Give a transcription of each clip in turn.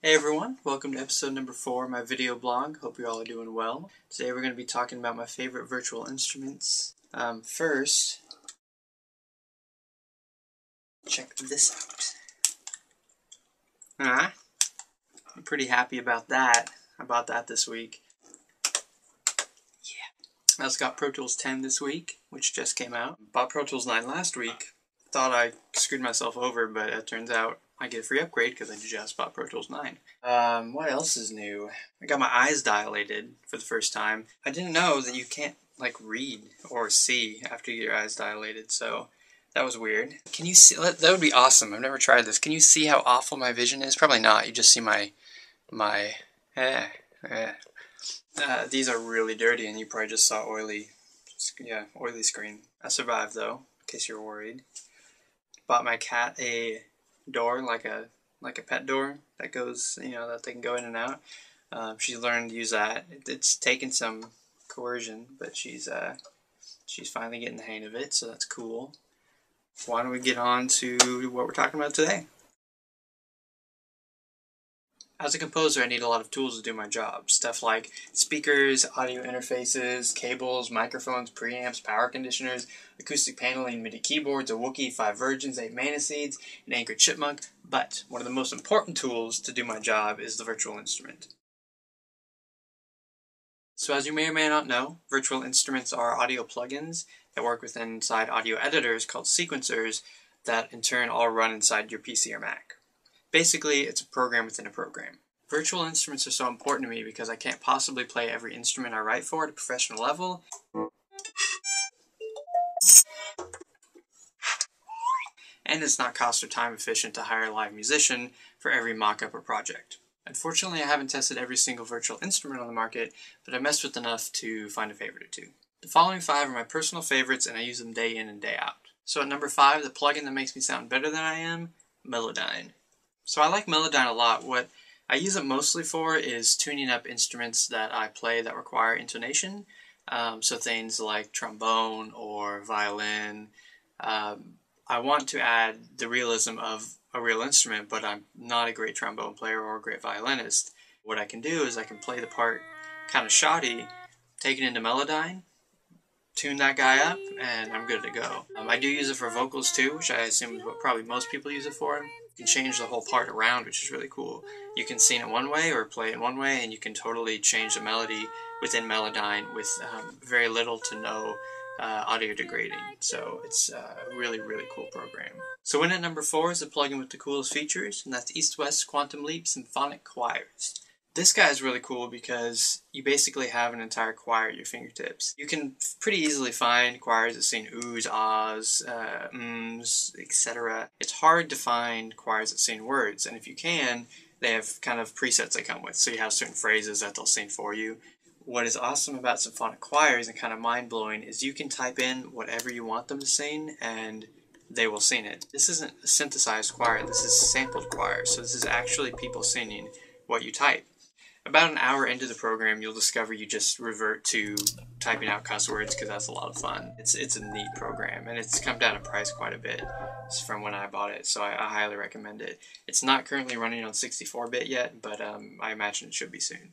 Hey everyone, welcome to episode number 4 of my video blog. Hope you all are doing well. Today we're going to be talking about my favorite virtual instruments. First, check this out. I'm pretty happy about that. I bought that this week. Yeah. I also got Pro Tools 10 this week, which just came out. Bought Pro Tools 9 last week. Thought I screwed myself over, but it turns out I get a free upgrade because I just bought Pro Tools 9. What else is new? I got my eyes dilated for the first time. I didn't know that you can't, read or see after you get your eyes dilated, so that was weird. Can you see? That would be awesome. I've never tried this. Can you see how awful my vision is? Probably not. You just see these are really dirty, and you probably just saw oily screen. I survived, though, in case you're worried. Bought my cat a door, like a pet door that goes, that they can go in and out. She's learned to use that. It's taken some coercion, but she's finally getting the hang of it, so that's cool. Why don't we get on to what we're talking about today? As a composer, I need a lot of tools to do my job. Stuff like speakers, audio interfaces, cables, microphones, preamps, power conditioners, acoustic paneling, MIDI keyboards, a Wookiee, 5 virgins, 8 mana seeds, an anchored chipmunk. But one of the most important tools to do my job is the virtual instrument. So as you may or may not know, virtual instruments are audio plugins that work inside audio editors called sequencers that in turn all run inside your PC or Mac. Basically, it's a program within a program. Virtual instruments are so important to me because I can't possibly play every instrument I write for at a professional level. And it's not cost or time efficient to hire a live musician for every mock-up or project. Unfortunately, I haven't tested every single virtual instrument on the market, but I messed with enough to find a favorite or two. The following 5 are my personal favorites, and I use them day in and day out. So at number 5, the plugin that makes me sound better than I am, Melodyne. So I like Melodyne a lot. What I use it mostly for is tuning up instruments that I play that require intonation. So things like trombone or violin. I want to add the realism of a real instrument, but I'm not a great trombone player or a great violinist. What I can do is I can play the part kind of shoddy, take it into Melodyne, tune that guy up, and I'm good to go. I do use it for vocals too, which I assume is what probably most people use it for. You can change the whole part around, which is really cool. You can sing it one way or play it one way, and you can totally change the melody within Melodyne with very little to no audio degrading. So it's a really, really cool program. So in at number 4 is a plugin with the coolest features, and that's East-West Quantum Leap Symphonic Choirs. This guy is really cool because you basically have an entire choir at your fingertips. You can pretty easily find choirs that sing oohs, ahs, ums, etc. It's hard to find choirs that sing words, and if you can, they have kind of presets they come with. So you have certain phrases that they'll sing for you. What is awesome about symphonic choirs and kind of mind-blowing is you can type in whatever you want them to sing, and they will sing it. This isn't a synthesized choir, this is sampled choir, so this is actually people singing what you type. About an hour into the program, you'll discover you just revert to typing out cuss words because that's a lot of fun. It's a neat program, and it's come down in price quite a bit from when I bought it, so I highly recommend it. It's not currently running on 64-bit yet, but I imagine it should be soon.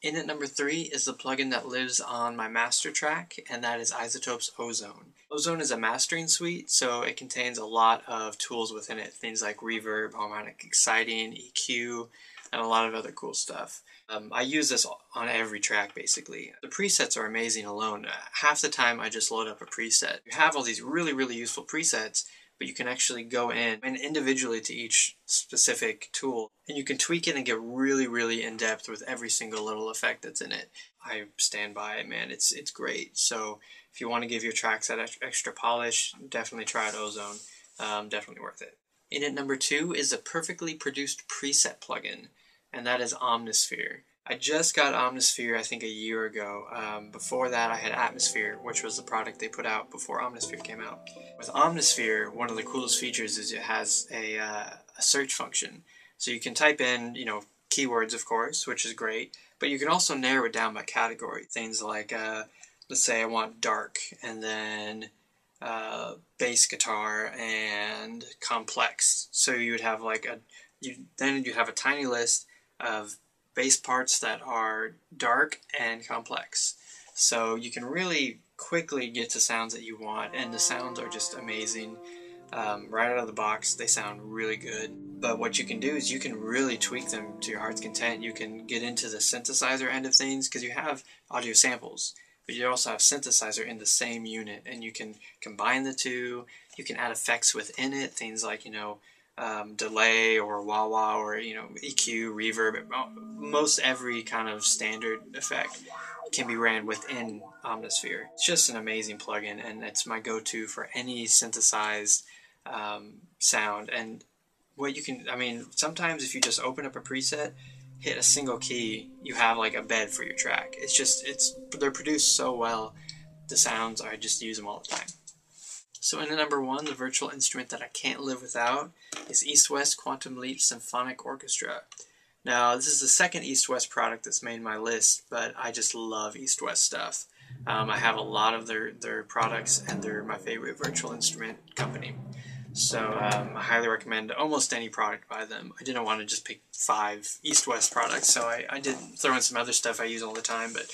In at number 3 is the plugin that lives on my master track, and that is iZotope's Ozone. Ozone is a mastering suite, so it contains a lot of tools within it, things like reverb, harmonic exciting, EQ, and a lot of other cool stuff. I use this on every track, basically. The presets are amazing alone. Half the time I just load up a preset. You have all these really, really useful presets, but you can actually go in and individually to each specific tool, and you can tweak it and get really, really in-depth with every single little effect that's in it. I stand by it, man. It's great. So if you want to give your tracks that extra polish, definitely try out Ozone. Definitely worth it. In at number 2 is a perfectly produced preset plugin, and that is Omnisphere. I just got Omnisphere, I think, a year ago. Before that, I had Atmosphere, which was the product they put out before Omnisphere came out. With Omnisphere, one of the coolest features is it has a search function. So you can type in, keywords, of course, which is great, but you can also narrow it down by category. Things like, let's say I want dark, and then bass guitar, and complex. So you would have then you'd have a tiny list of bass parts that are dark and complex. So you can really quickly get to sounds that you want, and the sounds are just amazing. Right out of the box, they sound really good. But what you can do is you can really tweak them to your heart's content. You can get into the synthesizer end of things, because you have audio samples, but you also have synthesizer in the same unit, and you can combine the two. You can add effects within it, things like, delay or wah-wah or, EQ, reverb. Most every kind of standard effect can be ran within Omnisphere. It's just an amazing plugin, and it's my go-to for any synthesized sound. And what you can, sometimes if you just open up a preset, hit a single key, you have like a bed for your track. They're produced so well, the sounds, I just use them all the time. So in the number 1, the virtual instrument that I can't live without is East-West Quantum Leap Symphonic Orchestra. Now, this is the second East-West product that's made my list, but I just love East-West stuff. I have a lot of their products, and they're my favorite virtual instrument company. So I highly recommend almost any product by them. I didn't want to just pick 5 East-West products, so I did throw in some other stuff I use all the time, but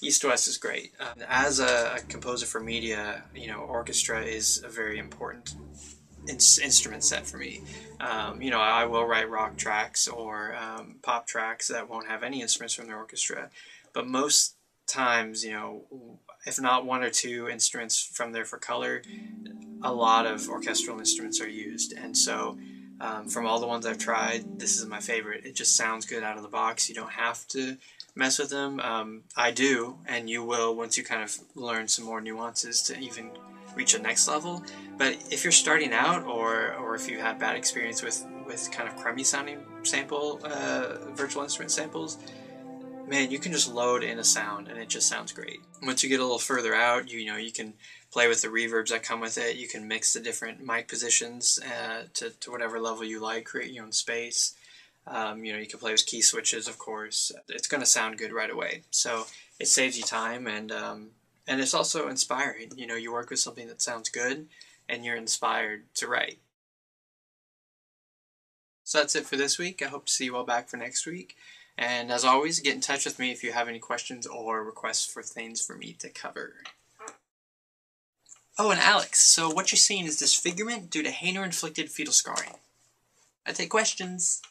East-West is great. As a composer for media, orchestra is a very important instrument set for me. I will write rock tracks or pop tracks that won't have any instruments from the orchestra, but most times, if not 1 or 2 instruments from there for color, a lot of orchestral instruments are used. And so from all the ones I've tried, this is my favorite. It just sounds good out of the box. You don't have to mess with them. I do, and you will once you kind of learn some more nuances to even reach a next level. But if you're starting out, or if you have bad experience with kind of crummy sounding virtual instrument samples, man, you can just load in a sound and it just sounds great. Once you get a little further out, you can play with the reverbs that come with it. You can mix the different mic positions to whatever level you like, create your own space. You can play with key switches, of course. It's going to sound good right away. So it saves you time, and it's also inspiring. You work with something that sounds good, and you're inspired to write. So that's it for this week. I hope to see you all back for next week. And as always, get in touch with me if you have any questions or requests for things for me to cover. Oh, and Alex, so what you're seeing is disfigurement due to Hainer-inflicted fetal scarring. I take questions.